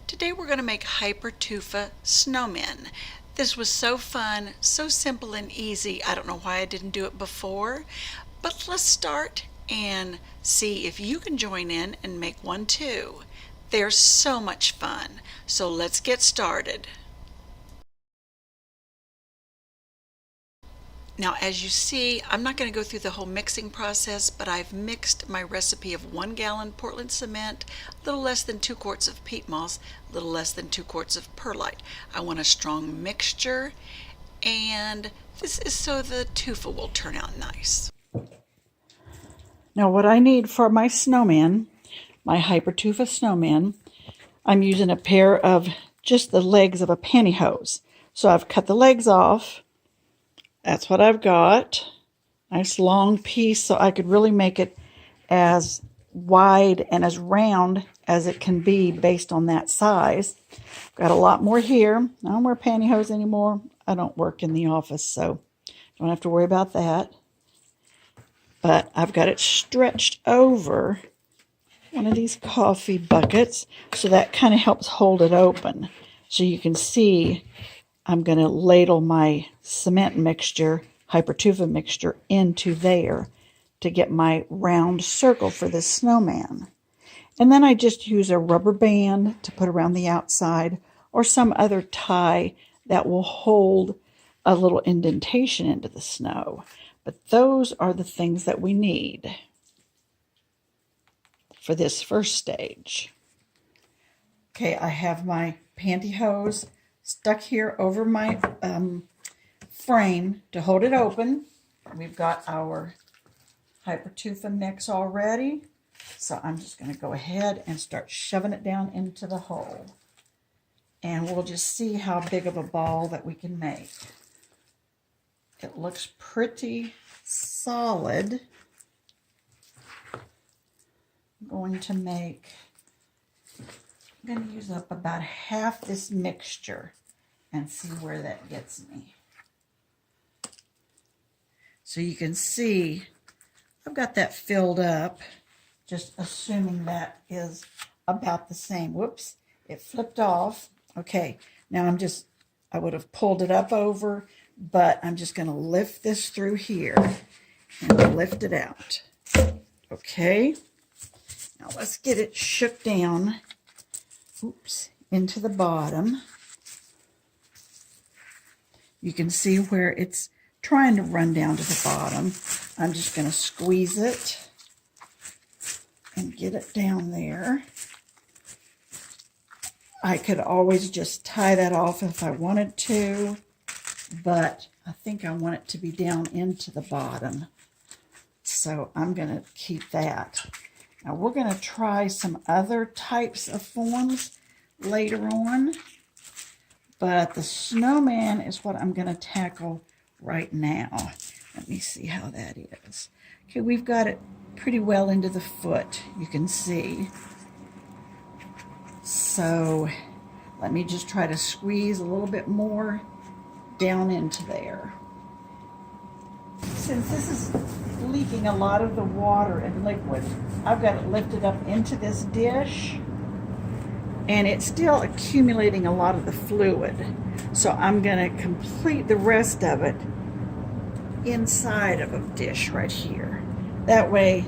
Today we're going to make Hypertufa snowmen. This was so fun, so simple and easy. I don't know why I didn't do it before, but let's start and see if you can join in and make one too. They're so much fun. So let's get started. Now, as you see, I'm not going to go through the whole mixing process, but I've mixed my recipe of 1 gallon Portland cement, a little less than 2 quarts of peat moss, a little less than 2 quarts of perlite. I want a strong mixture, and this is so the tufa will turn out nice. Now, what I need for my snowman, my Hypertufa snowman, I'm using a pair of just the legs of a pantyhose. So I've cut the legs off. That's what I've got. Nice long piece so I could really make it as wide and as round as it can be based on that size. Got a lot more here. I don't wear pantyhose anymore. I don't work in the office, so don't have to worry about that. But I've got it stretched over one of these coffee buckets, so that kind of helps hold it open. So you can see I'm going to ladle my cement mixture, Hypertufa mixture, into there to get my round circle for this snowman. And then I just use a rubber band to put around the outside or some other tie that will hold a little indentation into the snow. But those are the things that we need for this first stage. Okay, I have my pantyhose stuck here over my frame to hold it open. We've got our Hypertufa mix already, so I'm just going to go ahead and start shoving it down into the hole. And we'll just see how big of a ball that we can make. It looks pretty solid. I'm going to use up about half this mixture and see where that gets me. So you can see I've got that filled up, just assuming that is about the same. Whoops, it flipped off. Okay, now I would have pulled it up over, but I'm just going to lift this through here and lift it out. Okay, now let's get it shook down, into the bottom. You can see where it's trying to run down to the bottom. I'm just going to squeeze it and get it down there. I could always just tie that off if I wanted to, but I think I want it to be down into the bottom. So I'm going to keep that. Now we're going to try some other types of forms later on, but the snowman is what I'm going to tackle right now. Let me see how that is. Okay, we've got it pretty well into the foot, you can see. So let me just try to squeeze a little bit more down into there. Since this is leaking a lot of the water and liquid, I've got it lifted up into this dish, and it's still accumulating a lot of the fluid. So I'm going to complete the rest of it inside of a dish right here. That way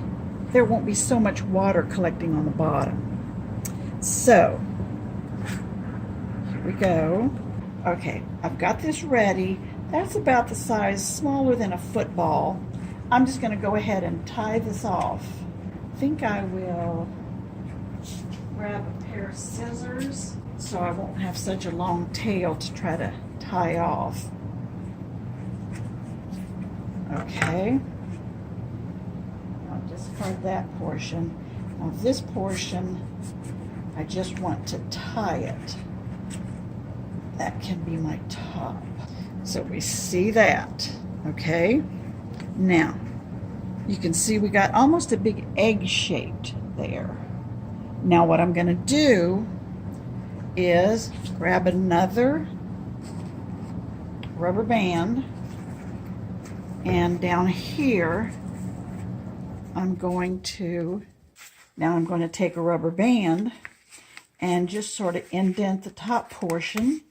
there won't be so much water collecting on the bottom. So here we go. Okay, I've got this ready. That's about the size, smaller than a football. I'm just going to go ahead and tie this off. I think I will grab a pair of scissors so I won't have such a long tail to try to tie off. Okay. I'll discard that portion. Now this portion, I just want to tie it. That can be my top. So we see that, okay? Now, you can see we got almost a big egg shaped there. Now what I'm going to do is grab another rubber band, and down here I'm going to take a rubber band and just sort of indent the top portion.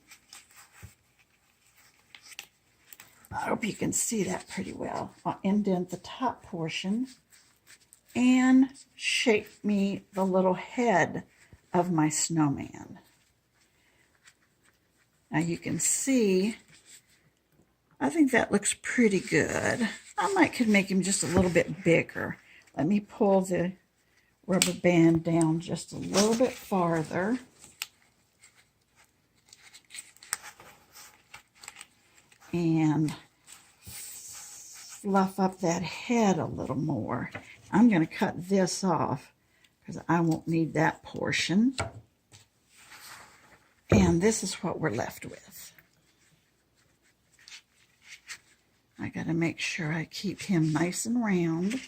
I hope you can see that pretty well. I'll indent the top portion and shape me the little head of my snowman. Now you can see, I think that looks pretty good. I could make him just a little bit bigger. Let me pull the rubber band down just a little bit farther. And fluff up that head a little more. I'm going to cut this off because I won't need that portion. And this is what we're left with. I got to make sure I keep him nice and round.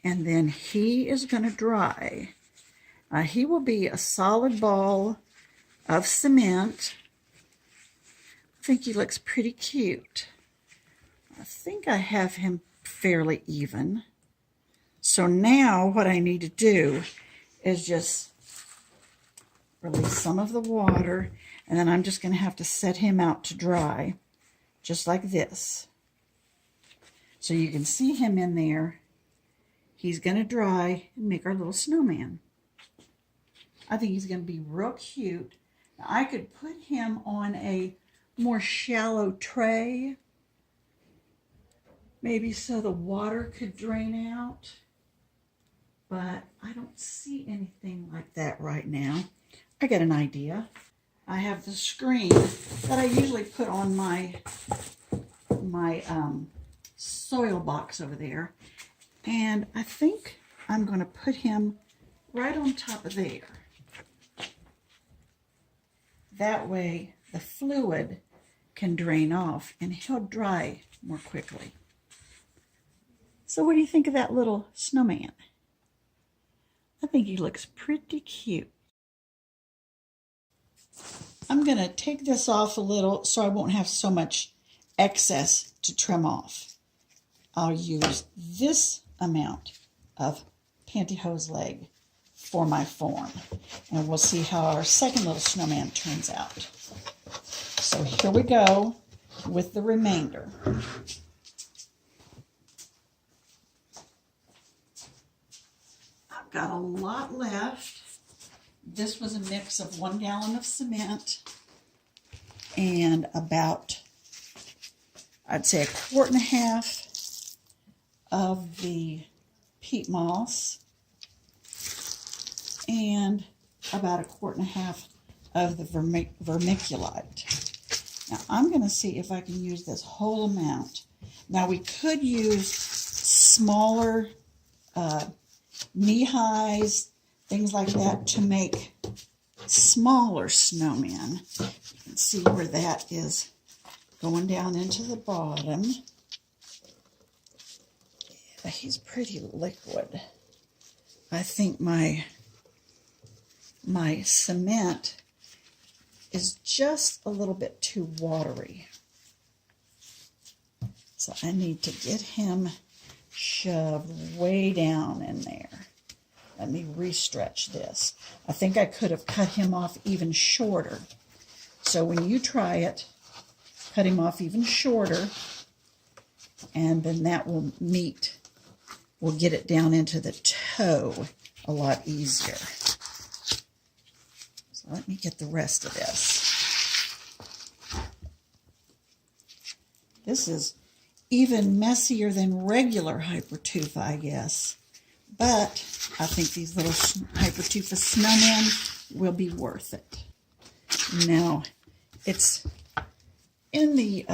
And then he is going to dry. He will be a solid ball of cement. I think he looks pretty cute. I think I have him fairly even. So now what I need to do is just release some of the water, and then I'm just going to have to set him out to dry, just like this. So you can see him in there. He's going to dry and make our little snowman. I think he's going to be real cute. Now, I could put him on a more shallow tray, maybe so the water could drain out, but I don't see anything like that right now. I got an idea. I have the screen that I usually put on my soil box over there, and I think I'm going to put him right on top of there. That way the fluid can drain off and he'll dry more quickly. So what do you think of that little snowman? I think he looks pretty cute. I'm going to take this off a little so I won't have so much excess to trim off. I'll use this amount of pantyhose leg for my form, and we'll see how our second little snowman turns out. So here we go with the remainder. I've got a lot left. This was a mix of 1 gallon of cement and about, I'd say, 1.5 quarts of the peat moss and about 1.5 quarts of the vermiculite. Now I'm going to see if I can use this whole amount. Now we could use smaller knee-highs, things like that, to make smaller snowmen. You can see where that is going down into the bottom. Yeah, he's pretty liquid. I think my cement is just a little bit too watery. So I need to get him shoved way down in there. Let me restretch this. I think I could have cut him off even shorter. So when you try it, cut him off even shorter, and then that will meet. We'll get it down into the toe a lot easier. So let me get the rest of this. This is even messier than regular Hypertufa, I guess. But I think these little Hypertufa snowmen will be worth it. Now, it's in the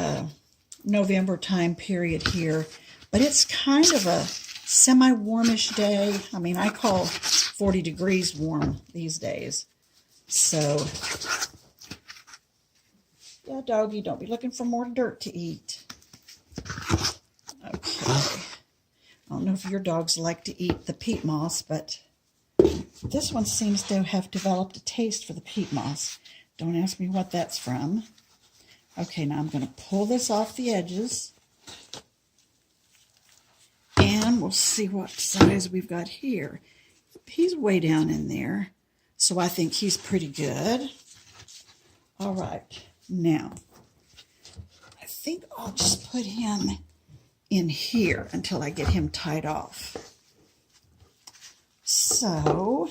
November time period here, but it's kind of a semi-warmish day. I mean, I call 40 degrees warm these days. So, yeah, doggy, don't be looking for more dirt to eat. Okay. I don't know if your dogs like to eat the peat moss, but this one seems to have developed a taste for the peat moss. Don't ask me what that's from. Okay, now I'm going to pull this off the edges. And we'll see what size we've got here. He's way down in there. So I think he's pretty good. All right, now I think I'll just put him in here until I get him tied off. So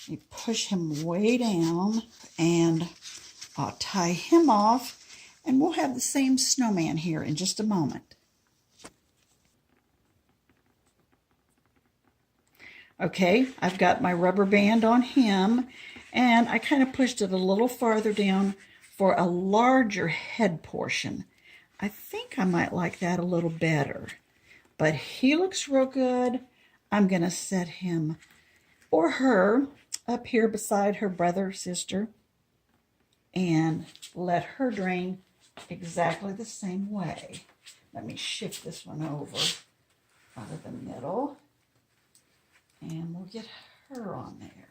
you push him way down and I'll tie him off, and we'll have the same snowman here in just a moment. Okay, I've got my rubber band on him, and I kind of pushed it a little farther down for a larger head portion. I think I might like that a little better, but he looks real good. I'm going to set him or her up here beside her brother or sister and let her drain exactly the same way. Let me shift this one over out of the middle, and we'll get her on there.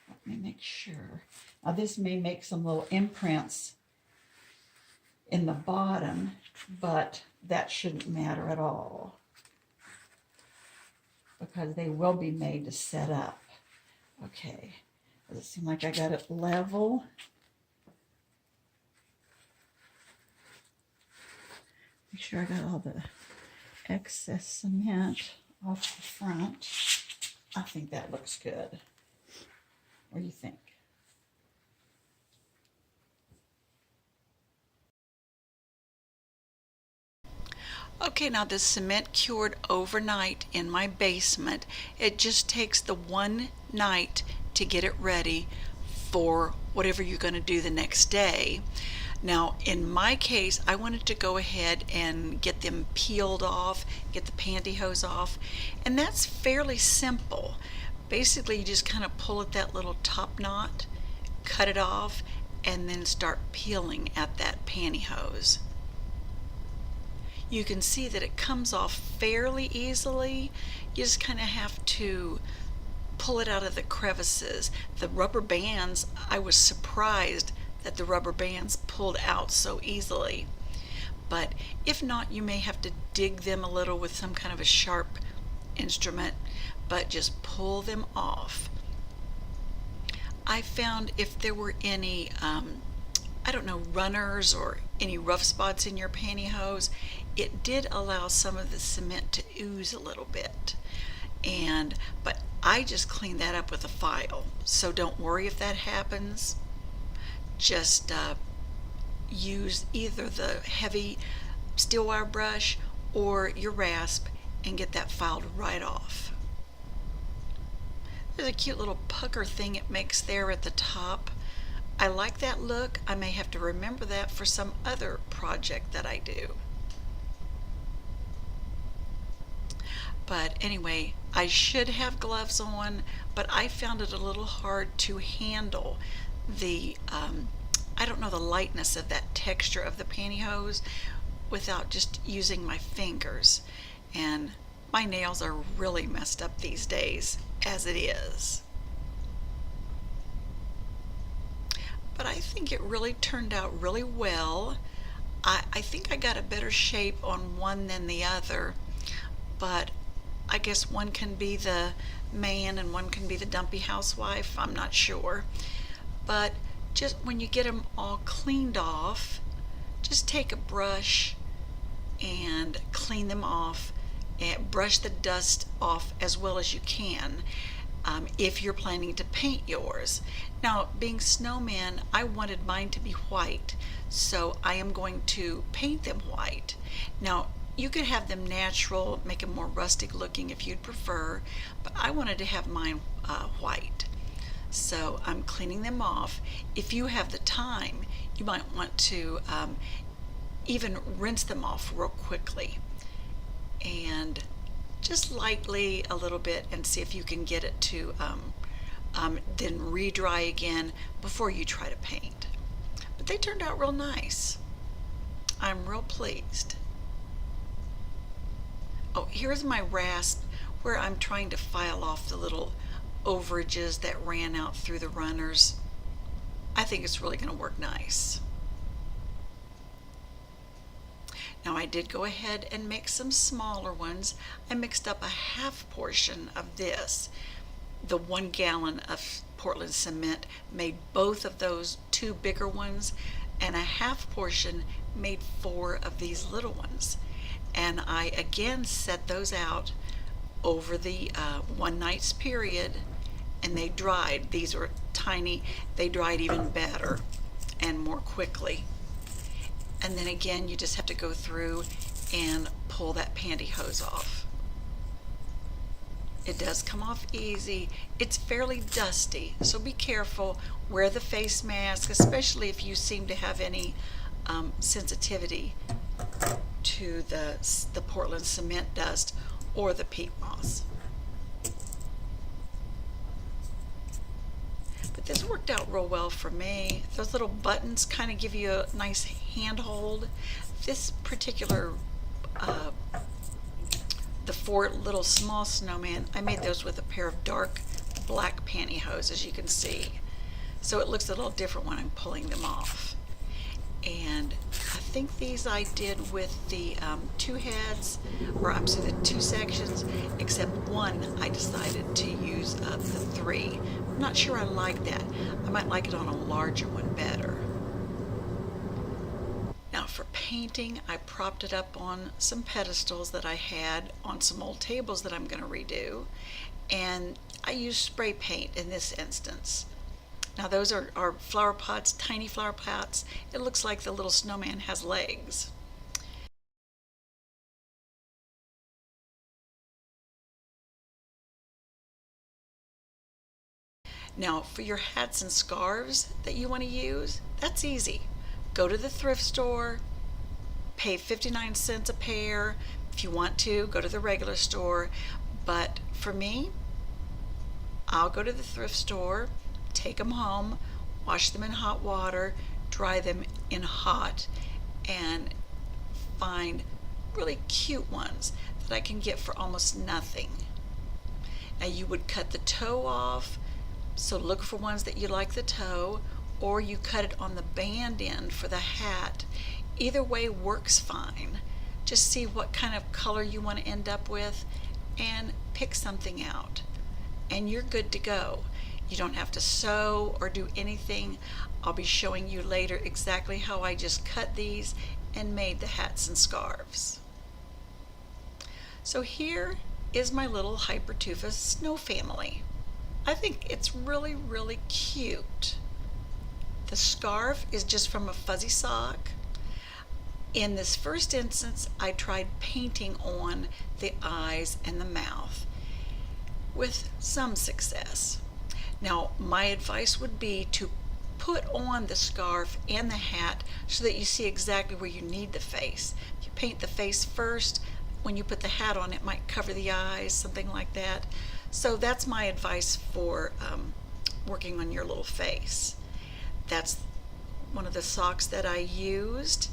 Let me make sure. Now this may make some little imprints in the bottom, but that shouldn't matter at all because they will be made to set up. Okay, does it seem like I got it level? Make sure I got all the excess cement off the front. I think that looks good. What do you think? Okay, now this cement cured overnight in my basement. It just takes the one night to get it ready for whatever you're going to do the next day. Now, in my case, I wanted to go ahead and get them peeled off, get the pantyhose off, and that's fairly simple. Basically, you just kind of pull at that little top knot, cut it off, and then start peeling at that pantyhose. You can see that it comes off fairly easily. You just kind of have to pull it out of the crevices. The rubber bands, I was surprised that the rubber bands pulled out so easily. But if not, you may have to dig them a little with some kind of a sharp instrument, but just pull them off. I found if there were any, I don't know, runners or any rough spots in your pantyhose, it did allow some of the cement to ooze a little bit. But I just cleaned that up with a file, so don't worry if that happens. Just use either the heavy steel wire brush or your rasp and get that filed right off. There's a cute little pucker thing it makes there at the top. I like that look. I may have to remember that for some other project that I do. But anyway, I should have gloves on, but I found it a little hard to handle the, I don't know, the lightness of that texture of the pantyhose without just using my fingers. And my nails are really messed up these days as it is. But I think it really turned out really well. I think I got a better shape on one than the other, but I guess one can be the man and one can be the dumpy housewife. I'm not sure. But just when you get them all cleaned off, just take a brush and clean them off and brush the dust off as well as you can. If you're planning to paint yours. Now, being snowmen, I wanted mine to be white, so I am going to paint them white. Now, you could have them natural, make them more rustic looking if you'd prefer, but I wanted to have mine white. So I'm cleaning them off. If you have the time, you might want to even rinse them off real quickly and just lightly a little bit and see if you can get it to then re-dry again before you try to paint. But they turned out real nice. I'm real pleased. Oh, here's my rasp where I'm trying to file off the little overages that ran out through the runners. I think it's really going to work nice. Now I did go ahead and make some smaller ones. I mixed up a half portion of this. the 1 gallon of Portland cement made both of those 2 bigger ones, and a half portion made 4 of these little ones. And I again set those out over the 1 night's period, and they dried. These were tiny. They dried even better and more quickly. And then again, you just have to go through and pull that pantyhose off. It does come off easy. It's fairly dusty, so be careful. Wear the face mask, especially if you seem to have any sensitivity to the Portland cement dust or the peat moss. But this worked out real well for me. Those little buttons kind of give you a nice handhold. This particular the 4 little small snowman, I made those with a pair of dark black pantyhose, as you can see. So it looks a little different when I'm pulling them off. And I think these I did with the 2 heads, or I'm sorry, the 2 sections, except one I decided to use the 3. I'm not sure I like that. I might like it on a larger one better. Now for painting, I propped it up on some pedestals that I had on some old tables that I'm going to redo, and I used spray paint in this instance. Now those are flower pots, tiny flower pots. It looks like the little snowman has legs. Now for your hats and scarves that you want to use, that's easy. Go to the thrift store, pay 59 cents a pair. If you want to, go to the regular store. But for me, I'll go to the thrift store, take them home, wash them in hot water, dry them in hot, and find really cute ones that I can get for almost nothing. Now you would cut the toe off, so look for ones that you like the toe, or you cut it on the band end for the hat. Either way works fine. Just see what kind of color you want to end up with and pick something out, and you're good to go. You don't have to sew or do anything. I'll be showing you later exactly how I just cut these and made the hats and scarves. So here is my little Hypertufa snow family. I think it's really, really cute. The scarf is just from a fuzzy sock. In this first instance, I tried painting on the eyes and the mouth with some success. Now, my advice would be to put on the scarf and the hat so that you see exactly where you need the face. If you paint the face first, when you put the hat on, it might cover the eyes, something like that. So that's my advice for working on your little face. That's one of the socks that I used,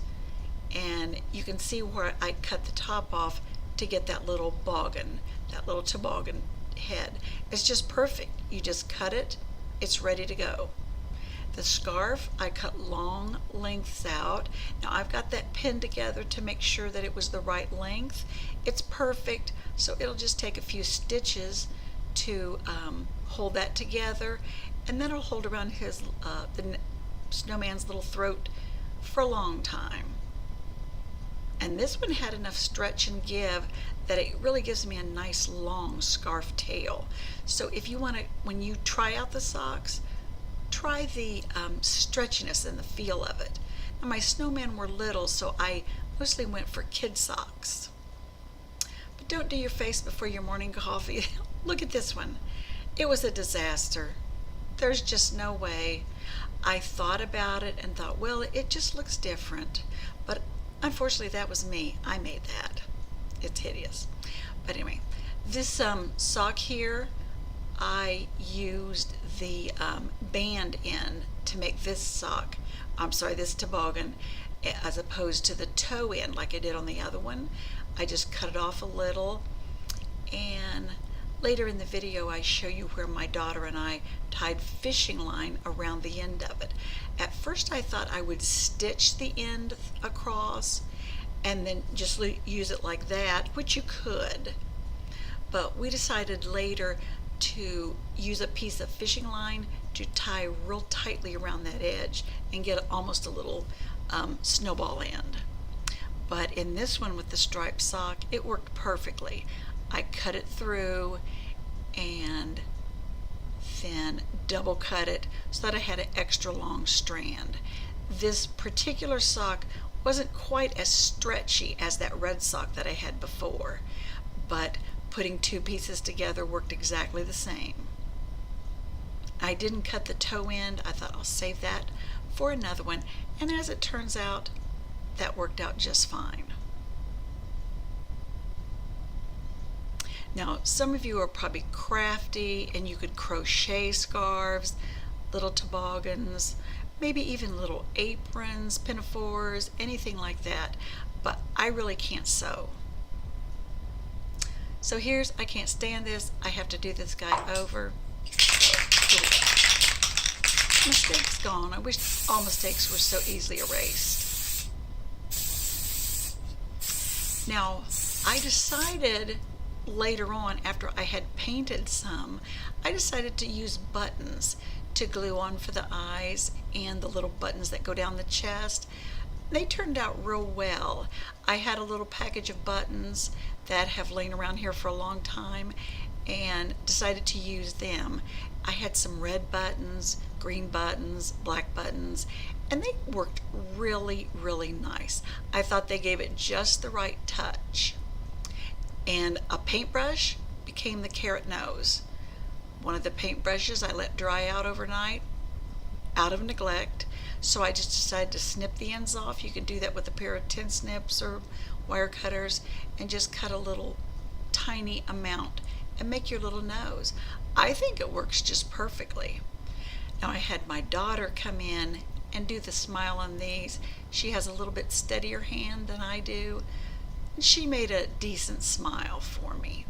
and you can see where I cut the top off to get that little boggin, that little toboggan head. It's just perfect. You just cut it, it's ready to go. The scarf, I cut long lengths out. Now I've got that pinned together to make sure that it was the right length. It's perfect, so it'll just take a few stitches to hold that together, and then it'll hold around his the snowman's little throat for a long time. And this one had enough stretch and give that it really gives me a nice long scarf tail. So if you want to, when you try out the socks, try the stretchiness and the feel of it. Now my snowmen were little, so I mostly went for kid socks. But don't do your face before your morning coffee. Look at this one. It was a disaster. There's just no way. I thought about it and thought, well, it just looks different. But unfortunately, that was me. I made that. It's hideous. But anyway, this sock here, I used the band end to make this sock, I'm sorry, this toboggan, as opposed to the toe end like I did on the other one. I just cut it off a little, and later in the video I show you where my daughter and I tied fishing line around the end of it. At first I thought I would stitch the end across and then just use it like that, which you could. But we decided later to use a piece of fishing line to tie real tightly around that edge and get almost a little snowball end. But in this one with the striped sock, it worked perfectly. I cut it through and then double cut it so that I had an extra long strand. This particular sock wasn't quite as stretchy as that red sock that I had before, but putting two pieces together worked exactly the same. I didn't cut the toe end. I thought I'll save that for another one, and as it turns out, that worked out just fine. Now, some of you are probably crafty and you could crochet scarves, little toboggans, maybe even little aprons, pinafores, anything like that, but I really can't sew. So I can't stand this. I have to do this guy over. Mistakes gone. I wish all mistakes were so easily erased. Now, I decided later on, after I had painted some, I decided to use buttons to glue on for the eyes and the little buttons that go down the chest. They turned out real well. I had a little package of buttons that have lain around here for a long time and decided to use them. I had some red buttons, green buttons, black buttons, and they worked really, really nice. I thought they gave it just the right touch. And a paintbrush became the carrot nose. One of the paintbrushes I let dry out overnight out of neglect, so I just decided to snip the ends off. You can do that with a pair of tin snips or wire cutters and just cut a little tiny amount and make your little nose. I think it works just perfectly. Now I had my daughter come in and do the smile on these. She has a little bit steadier hand than I do. She made a decent smile for me.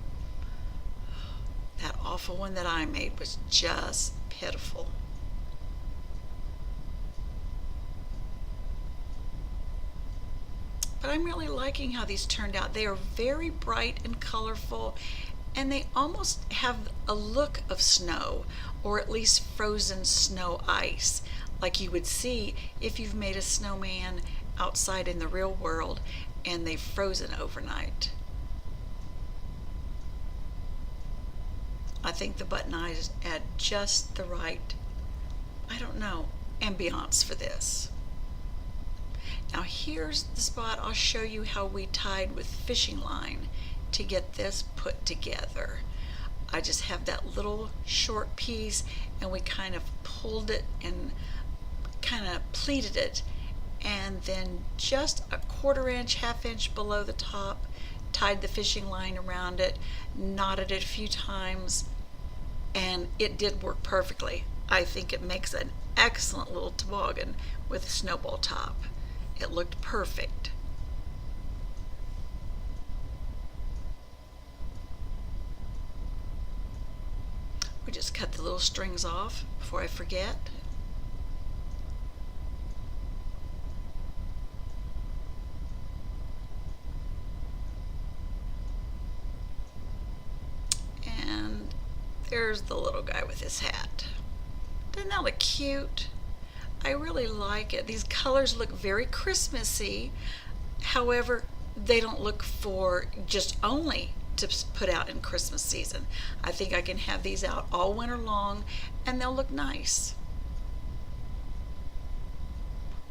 That awful one that I made was just pitiful. But I'm really liking how these turned out. They are very bright and colorful, and they almost have a look of snow, or at least frozen snow ice, like you would see if you've made a snowman outside in the real world and they've frozen overnight. I think the button eyes add just the right, I don't know, ambiance for this. Now here's the spot I'll show you how we tied with fishing line to get this put together. I just have that little short piece and we kind of pulled it and kind of pleated it, and then just a 1/4 inch, 1/2 inch below the top, tied the fishing line around it, knotted it a few times, and it did work perfectly. I think it makes an excellent little toboggan with a snowball top. It looked perfect. We just cut the little strings off before I forget. And there's the little guy with his hat. Doesn't that look cute? I really like it. These colors look very Christmassy. However, they don't look for just only to put out in Christmas season. I think I can have these out all winter long and they'll look nice.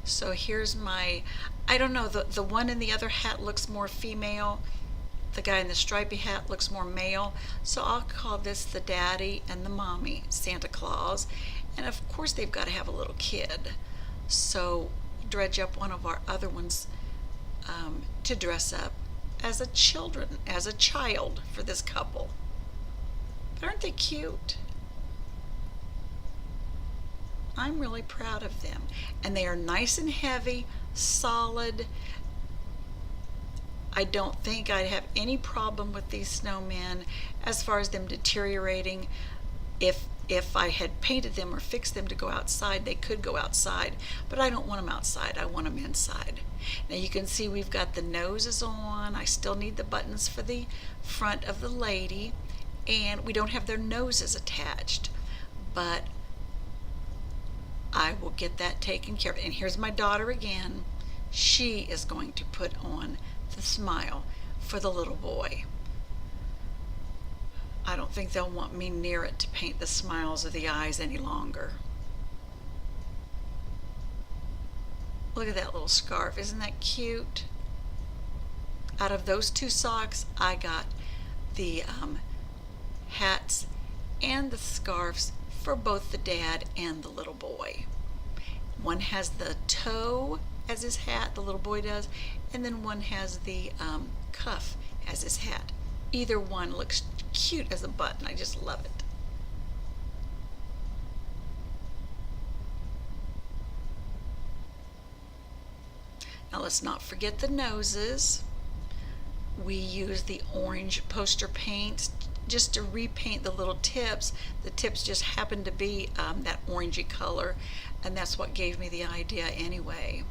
So here's my, I don't know, the one in the other hat looks more female. The guy in the stripy hat looks more male. So I'll call this the daddy and the mommy Santa Claus. And of course they've got to have a little kid. So dredge up one of our other ones to dress up as a child for this couple. But aren't they cute? I'm really proud of them. And they are nice and heavy, solid. I don't think I'd have any problem with these snowmen as far as them deteriorating. If I had painted them or fixed them to go outside, they could go outside, but I don't want them outside. I want them inside. Now you can see we've got the noses on. I still need the buttons for the front of the lady, and we don't have their noses attached, but I will get that taken care of. And here's my daughter again. She is going to put on the smile for the little boy. I don't think they'll want me near it to paint the smiles of the eyes any longer. Look at that little scarf. Isn't that cute? Out of those two socks, I got the hats and the scarves for both the dad and the little boy. One has the toe as his hat, the little boy does, and then one has the cuff as his hat. Either one looks cute as a button. I just love it. Now let's not forget the noses. We use the orange poster paints just to repaint the little tips. The tips just happen to be that orangey color, and that's what gave me the idea anyway.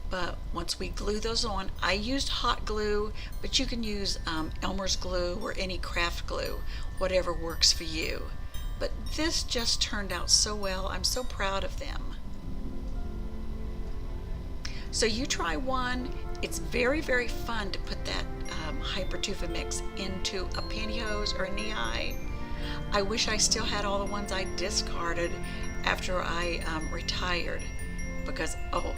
But once we glue those on, I used hot glue, but you can use Elmer's glue or any craft glue, whatever works for you. But this just turned out so well. I'm so proud of them. So you try one. It's very, very fun to put that Hypertufa mix into a pantyhose or a knee-high. I wish I still had all the ones I discarded after I retired, because oh,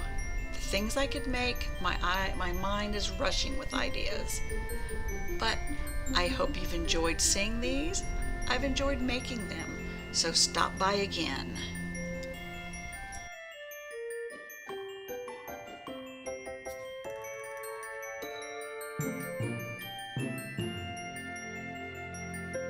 the things I could make, my mind is rushing with ideas. But I hope you've enjoyed seeing these. I've enjoyed making them, so stop by again.